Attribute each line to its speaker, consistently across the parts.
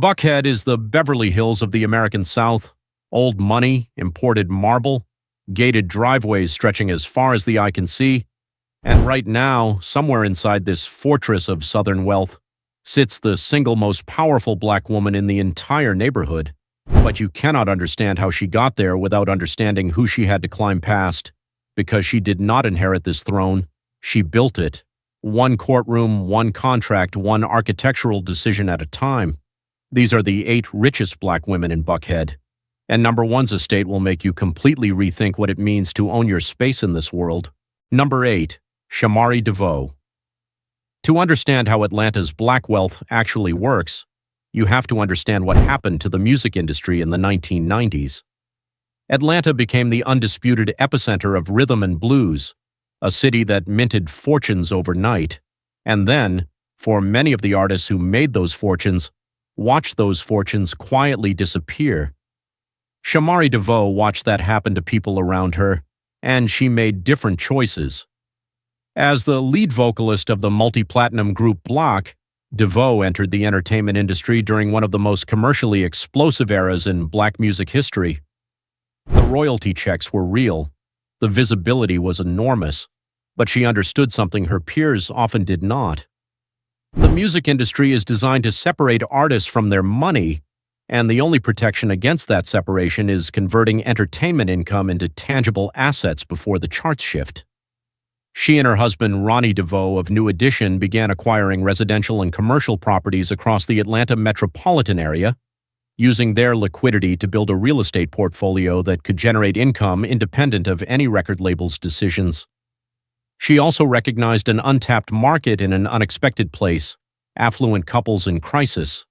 Speaker 1: Buckhead is the Beverly Hills of the American South. Old money, imported marble, gated driveways stretching as far as the eye can see. And right now, somewhere inside this fortress of Southern wealth, sits the single most powerful black woman in the entire neighborhood. But you cannot understand how she got there without understanding who she had to climb past. Because she did not inherit this throne, she built it. One courtroom, one contract, one architectural decision at a time. These are the 8 richest black women in Buckhead. And number 1's estate will make you completely rethink what it means to own your space in this world. Number 8. Shamari DeVoe. To understand how Atlanta's black wealth actually works, you have to understand what happened to the music industry in the 1990s. Atlanta became the undisputed epicenter of rhythm and blues, a city that minted fortunes overnight. And then, for many of the artists who made those fortunes, watched those fortunes quietly disappear. Shamari DeVoe watched that happen to people around her, and she made different choices. As the lead vocalist of the multi-platinum group Block, DeVoe entered the entertainment industry during one of the most commercially explosive eras in black music history. The royalty checks were real, the visibility was enormous, but she understood something her peers often did not. The music industry is designed to separate artists from their money, and the only protection against that separation is converting entertainment income into tangible assets before the charts shift. She and her husband, Ronnie DeVoe of New Edition, began acquiring residential and commercial properties across the Atlanta metropolitan area, using their liquidity to build a real estate portfolio that could generate income independent of any record label's decisions. She also recognized an untapped market in an unexpected place, affluent couples in crisis.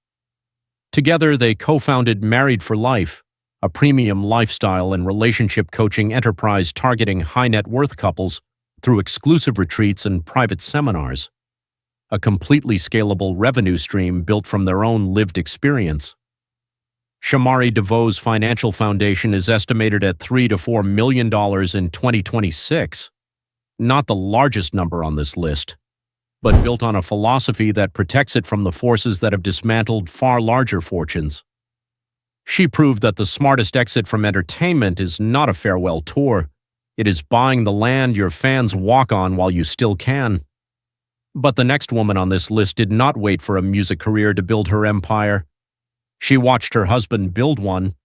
Speaker 1: Together, they co-founded Married for Life, a premium lifestyle and relationship coaching enterprise targeting high-net-worth couples through exclusive retreats and private seminars, a completely scalable revenue stream built from their own lived experience. Shamari DeVoe's financial foundation is estimated at $3 to $4 million in 2026. Not the largest number on this list, but built on a philosophy that protects it from the forces that have dismantled far larger fortunes. She proved that the smartest exit from entertainment is not a farewell tour. It is buying the land your fans walk on while you still can. But the next woman on this list did not wait for a music career to build her empire. She watched her husband build one,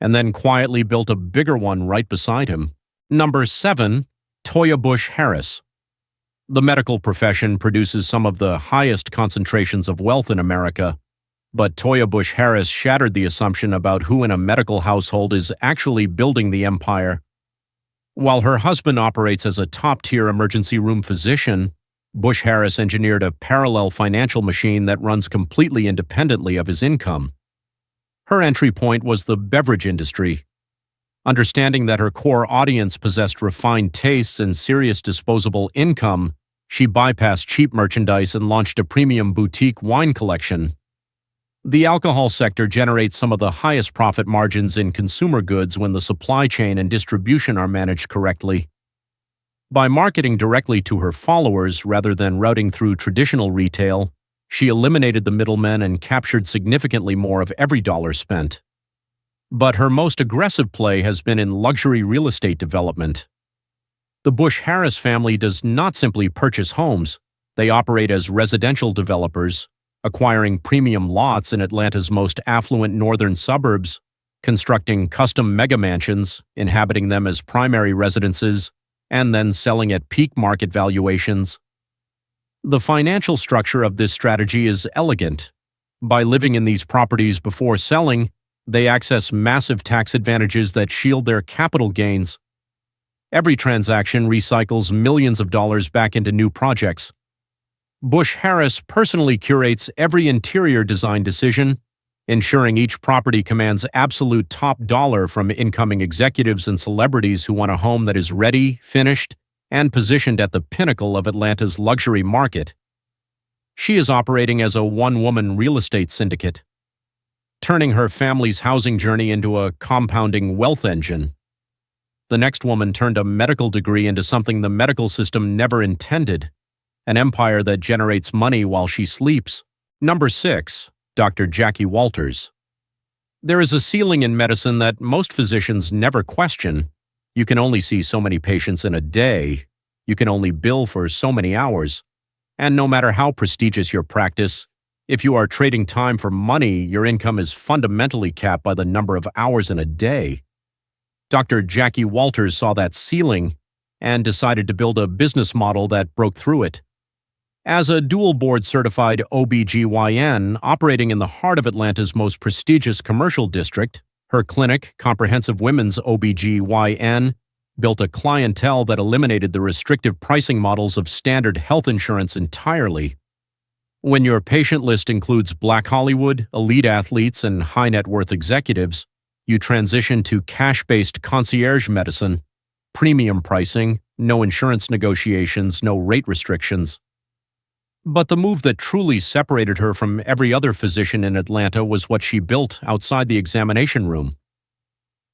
Speaker 1: and then quietly built a bigger one right beside him. Number 7. Toya Bush Harris. The medical profession produces some of the highest concentrations of wealth in America, but Toya Bush Harris shattered the assumption about who in a medical household is actually building the empire. While her husband operates as a top-tier emergency room physician, Bush Harris engineered a parallel financial machine that runs completely independently of his income. Her entry point was the beverage industry. Understanding that her core audience possessed refined tastes and serious disposable income, she bypassed cheap merchandise and launched a premium boutique wine collection. The alcohol sector generates some of the highest profit margins in consumer goods when the supply chain and distribution are managed correctly. By marketing directly to her followers rather than routing through traditional retail, she eliminated the middlemen and captured significantly more of every dollar spent. But her most aggressive play has been in luxury real estate development. The Bush Harris family does not simply purchase homes, they operate as residential developers, acquiring premium lots in Atlanta's most affluent northern suburbs, constructing custom mega mansions, inhabiting them as primary residences, and then selling at peak market valuations. The financial structure of this strategy is elegant. By living in these properties before selling, they access massive tax advantages that shield their capital gains. Every transaction recycles millions of dollars back into new projects. Bush Harris personally curates every interior design decision, ensuring each property commands absolute top dollar from incoming executives and celebrities who want a home that is ready, finished, and positioned at the pinnacle of Atlanta's luxury market. She is operating as a one-woman real estate syndicate, turning her family's housing journey into a compounding wealth engine. The next woman turned a medical degree into something the medical system never intended, an empire that generates money while she sleeps. Number 6. Dr. Jackie Walters. There is a ceiling in medicine that most physicians never question. You can only see so many patients in a day. You can only bill for so many hours. And no matter how prestigious your practice, if you are trading time for money, your income is fundamentally capped by the number of hours in a day. Dr. Jackie Walters saw that ceiling and decided to build a business model that broke through it. As a dual board-certified OBGYN operating in the heart of Atlanta's most prestigious commercial district, her clinic, Comprehensive Women's OBGYN, built a clientele that eliminated the restrictive pricing models of standard health insurance entirely. When your patient list includes Black Hollywood, elite athletes, and high-net-worth executives, you transition to cash-based concierge medicine, premium pricing, no insurance negotiations, no rate restrictions. But the move that truly separated her from every other physician in Atlanta was what she built outside the examination room.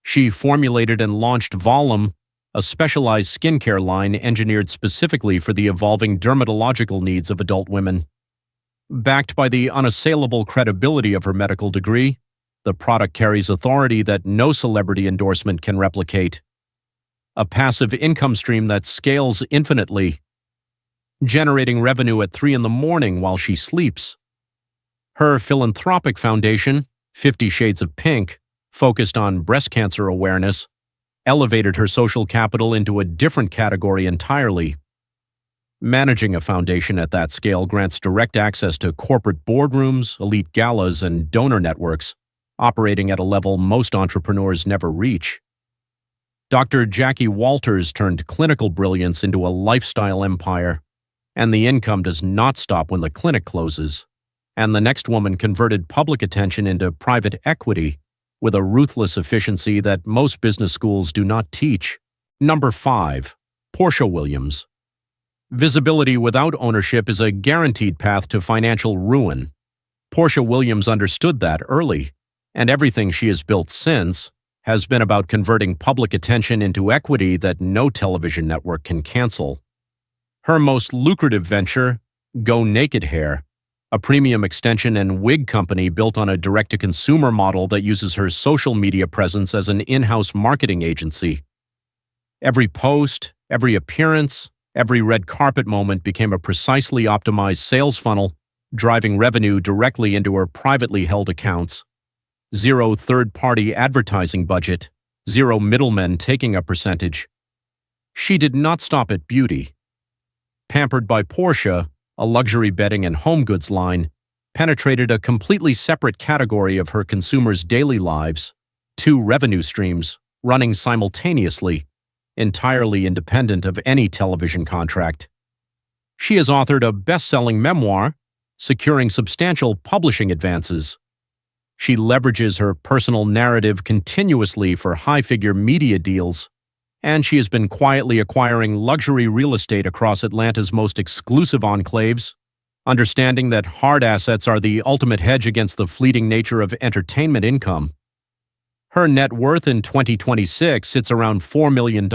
Speaker 1: She formulated and launched Volum, a specialized skincare line engineered specifically for the evolving dermatological needs of adult women. Backed by the unassailable credibility of her medical degree, the product carries authority that no celebrity endorsement can replicate. A passive income stream that scales infinitely, generating revenue at 3 a.m. while she sleeps. Her philanthropic foundation, 50 Shades of Pink, focused on breast cancer awareness, elevated her social capital into a different category entirely. Managing a foundation at that scale grants direct access to corporate boardrooms, elite galas, and donor networks, operating at a level most entrepreneurs never reach. Dr. Jackie Walters turned clinical brilliance into a lifestyle empire, and the income does not stop when the clinic closes. And the next woman converted public attention into private equity with a ruthless efficiency that most business schools do not teach. Number 5. Portia Williams. Visibility without ownership is a guaranteed path to financial ruin. Portia Williams understood that early, and everything she has built since has been about converting public attention into equity that no television network can cancel. Her most lucrative venture, Go Naked Hair, a premium extension and wig company built on a direct-to-consumer model that uses her social media presence as an in-house marketing agency. Every post, every appearance, every red carpet moment became a precisely optimized sales funnel, driving revenue directly into her privately held accounts. Zero third-party advertising budget, zero middlemen taking a percentage. She did not stop at beauty. Pampered by Portia, a luxury bedding and home goods line, penetrated a completely separate category of her consumers' daily lives, 2 revenue streams running simultaneously, entirely independent of any television contract. She has authored a best-selling memoir, securing substantial publishing advances. She leverages her personal narrative continuously for high-figure media deals, and she has been quietly acquiring luxury real estate across Atlanta's most exclusive enclaves, understanding that hard assets are the ultimate hedge against the fleeting nature of entertainment income. Her net worth in 2026 sits around $4 million,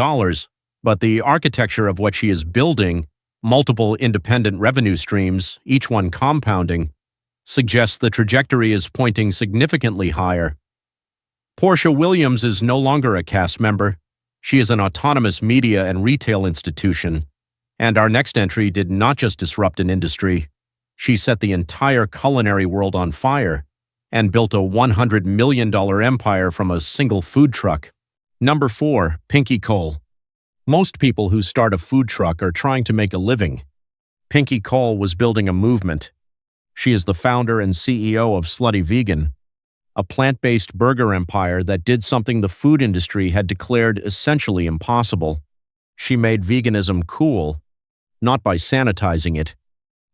Speaker 1: but the architecture of what she is building, multiple independent revenue streams, each one compounding, suggests the trajectory is pointing significantly higher. Portia Williams is no longer a cast member. She is an autonomous media and retail institution, and our next entry did not just disrupt an industry. She set the entire culinary world on fire and built a $100 million empire from a single food truck. Number 4. Pinky Cole. Most people who start a food truck are trying to make a living. Pinky Cole was building a movement. She is the founder and CEO of Slutty Vegan, a plant-based burger empire that did something the food industry had declared essentially impossible. She made veganism cool, not by sanitizing it,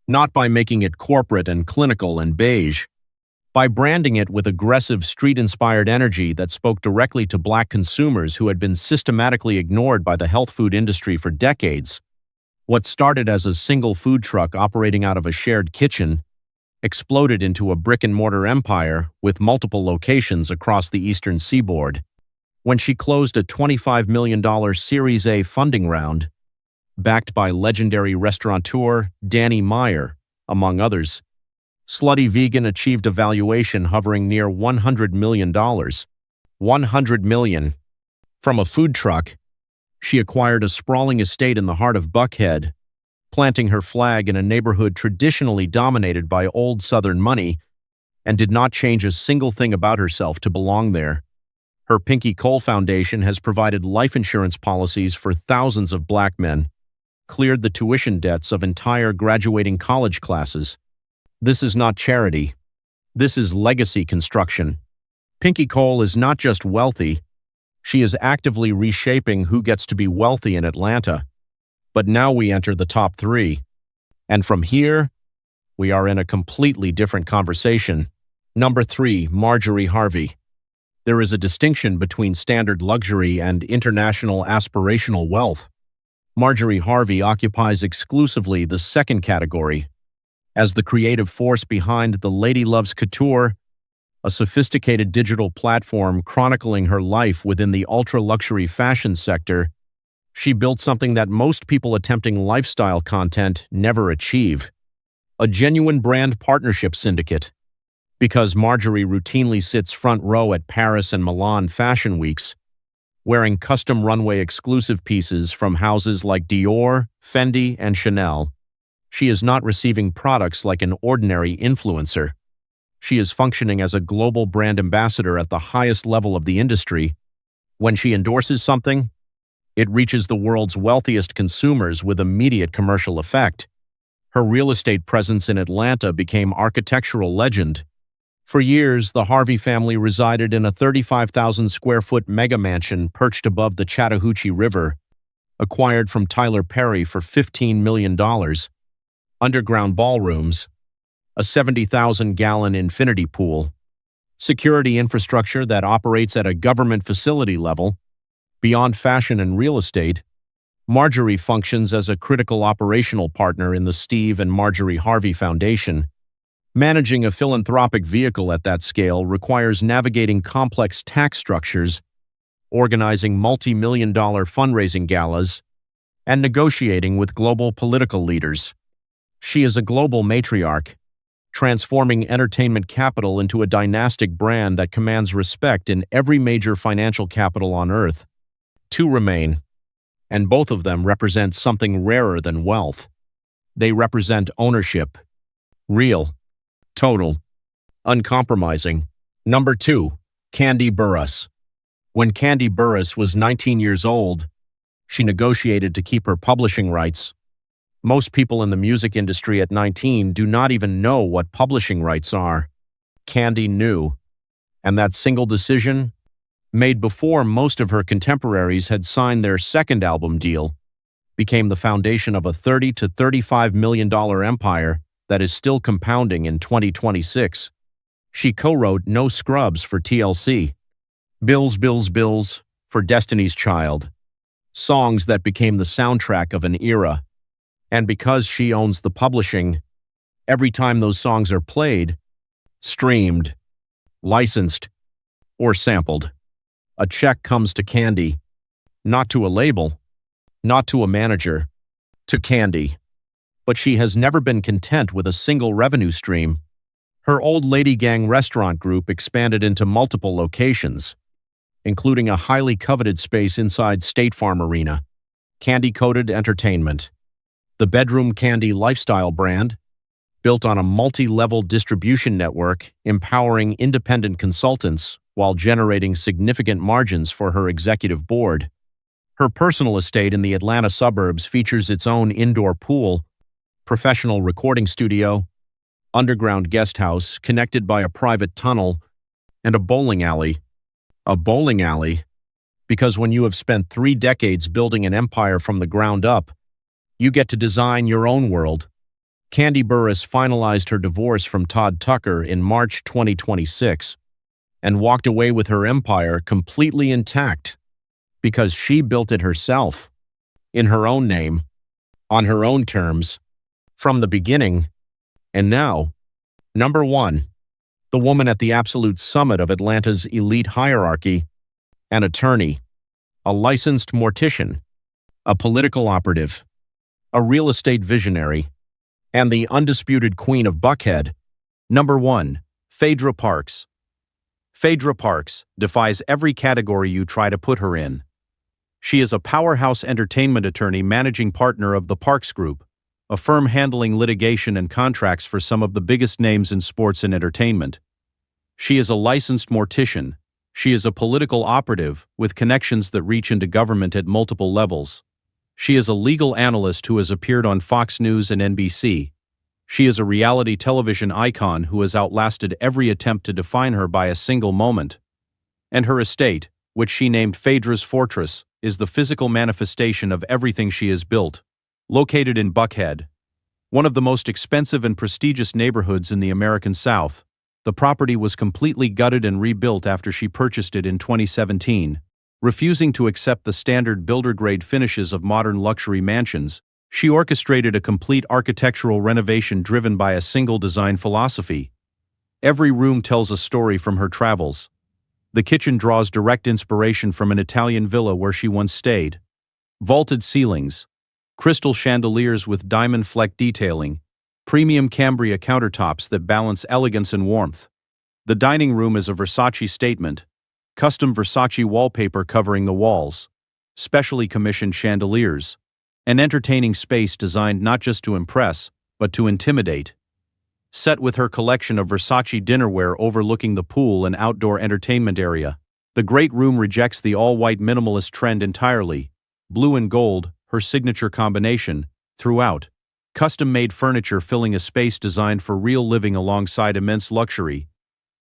Speaker 1: not by making it corporate and clinical and beige, by branding it with aggressive street-inspired energy that spoke directly to Black consumers who had been systematically ignored by the health food industry for decades. What started as a single food truck operating out of a shared kitchen exploded into a brick-and-mortar empire with multiple locations across the eastern seaboard. When she closed a $25 million Series A funding round, backed by legendary restaurateur Danny Meyer, among others, Slutty Vegan achieved a valuation hovering near $100 million. $100 million. From a food truck, she acquired a sprawling estate in the heart of Buckhead, planting her flag in a neighborhood traditionally dominated by old Southern money, and did not change a single thing about herself to belong there. Her Pinky Cole Foundation has provided life insurance policies for thousands of black men, cleared the tuition debts of entire graduating college classes. This is not charity. This is legacy construction. Pinky Cole is not just wealthy, she is actively reshaping who gets to be wealthy in Atlanta. But now we enter the top 3. And from here, we are in a completely different conversation. Number 3, Marjorie Harvey. There is a distinction between standard luxury and international aspirational wealth. Marjorie Harvey occupies exclusively the second category. As the creative force behind The Lady Loves Couture, a sophisticated digital platform chronicling her life within the ultra-luxury fashion sector, she built something that most people attempting lifestyle content never achieve: a genuine brand partnership syndicate. Because Marjorie routinely sits front row at Paris and Milan fashion weeks, wearing custom runway exclusive pieces from houses like Dior, Fendi, and Chanel, she is not receiving products like an ordinary influencer. She is functioning as a global brand ambassador at the highest level of the industry. When she endorses something, it reaches the world's wealthiest consumers with immediate commercial effect. Her real estate presence in Atlanta became architectural legend. For years, the Harvey family resided in a 35,000-square-foot mega mansion perched above the Chattahoochee River, acquired from Tyler Perry for $15 million. Underground ballrooms, a 70,000-gallon infinity pool, security infrastructure that operates at a government facility level. Beyond fashion and real estate, Marjorie functions as a critical operational partner in the Steve and Marjorie Harvey Foundation. Managing a philanthropic vehicle at that scale requires navigating complex tax structures, organizing multi-million-dollar fundraising galas, and negotiating with global political leaders. She is a global matriarch, transforming entertainment capital into a dynastic brand that commands respect in every major financial capital on Earth. 2 remain, and both of them represent something rarer than wealth. They represent ownership. Real, total, uncompromising. Number 2, Kandi Burruss. When Kandi Burruss was 19 years old, she negotiated to keep her publishing rights. Most people in the music industry at 19 do not even know what publishing rights are. Kandi knew, and that single decision, made before most of her contemporaries had signed their second album deal, became the foundation of a $30 to $35 million empire that is still compounding in 2026. She co-wrote No Scrubs for TLC, Bills, Bills, Bills for Destiny's Child, songs that became the soundtrack of an era. And because she owns the publishing, every time those songs are played, streamed, licensed, or sampled, a check comes to Kandi, not to a label, not to a manager, to Kandi. But she has never been content with a single revenue stream. Her Old Lady Gang restaurant group expanded into multiple locations, including a highly coveted space inside State Farm Arena. Kandi Coded Entertainment, the Bedroom Kandi lifestyle brand, built on a multi-level distribution network empowering independent consultants while generating significant margins for her executive board. Her personal estate in the Atlanta suburbs features its own indoor pool, professional recording studio, underground guest house connected by a private tunnel, and a bowling alley. A bowling alley, because when you have spent 3 decades building an empire from the ground up, you get to design your own world. Kandi Burruss finalized her divorce from Todd Tucker in March 2026 and walked away with her empire completely intact because she built it herself, in her own name, on her own terms, from the beginning. And now, number 1, the woman at the absolute summit of Atlanta's elite hierarchy, an attorney, a licensed mortician, a political operative, a real estate visionary, and the undisputed queen of Buckhead.
Speaker 2: Number 1. Phaedra Parks. Phaedra Parks defies every category you try to put her in. She is a powerhouse entertainment attorney, managing partner of the Parks Group, a firm handling litigation and contracts for some of the biggest names in sports and entertainment. She is a licensed mortician. She is a political operative with connections that reach into government at multiple levels. She is a legal analyst who has appeared on Fox News and NBC. She is a reality television icon who has outlasted every attempt to define her by a single moment. And her estate, which she named Phaedra's Fortress, is the physical manifestation of everything she has built. Located in Buckhead, one of the most expensive and prestigious neighborhoods in the American South, the property was completely gutted and rebuilt after she purchased it in 2017. Refusing to accept the standard builder-grade finishes of modern luxury mansions, she orchestrated a complete architectural renovation driven by a single design philosophy. Every room tells a story from her travels. The kitchen draws direct inspiration from an Italian villa where she once stayed. Vaulted ceilings, crystal chandeliers with diamond fleck detailing, premium Cambria countertops that balance elegance and warmth. The dining room is a Versace statement. Custom Versace wallpaper covering the walls, specially commissioned chandeliers, an entertaining space designed not just to impress, but to intimidate. Set with her collection of Versace dinnerware overlooking the pool and outdoor entertainment area, the great room rejects the all-white minimalist trend entirely. Blue and gold, her signature combination, throughout. Custom-made furniture filling a space designed for real living alongside immense luxury.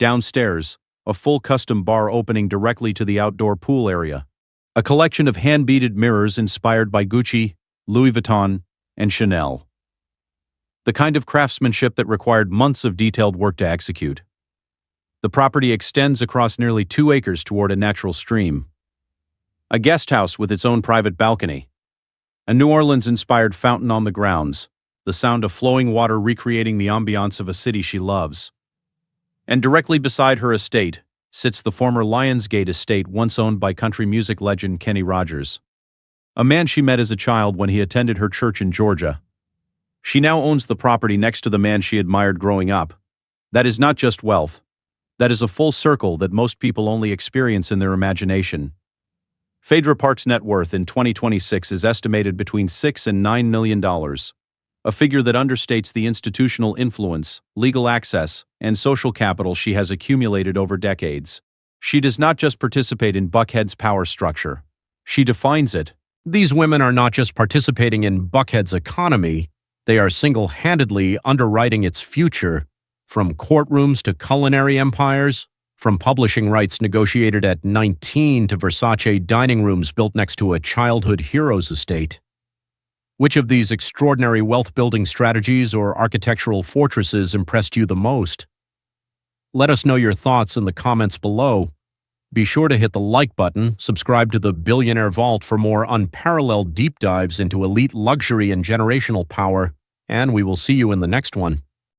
Speaker 2: Downstairs, a full custom bar opening directly to the outdoor pool area. A collection of hand-beaded mirrors inspired by Gucci, Louis Vuitton, and Chanel. The kind of craftsmanship that required months of detailed work to execute. The property extends across nearly 2 acres toward a natural stream. A guest house with its own private balcony. A New Orleans-inspired fountain on the grounds, the sound of flowing water recreating the ambiance of a city she loves. And directly beside her estate sits the former Lionsgate estate once owned by country music legend Kenny Rogers, a man she met as a child when he attended her church in Georgia. She now owns the property next to the man she admired growing up. That is not just wealth. That is a full circle that most people only experience in their imagination. Phaedra Parks' net worth in 2026 is estimated between $6 and $9 million, a figure that understates the institutional influence, legal access, and social capital she has accumulated over decades. She does not just participate in Buckhead's power structure. She defines it.
Speaker 1: These women are not just participating in Buckhead's economy, they are single-handedly underwriting its future, from courtrooms to culinary empires, from publishing rights negotiated at 19 to Versace dining rooms built next to a childhood hero's estate. Which of these extraordinary wealth-building strategies or architectural fortresses impressed you the most? Let us know your thoughts in the comments below. Be sure to hit the like button, subscribe to the Billionaire Vault for more unparalleled deep dives into elite luxury and generational power, and we will see you in the next one.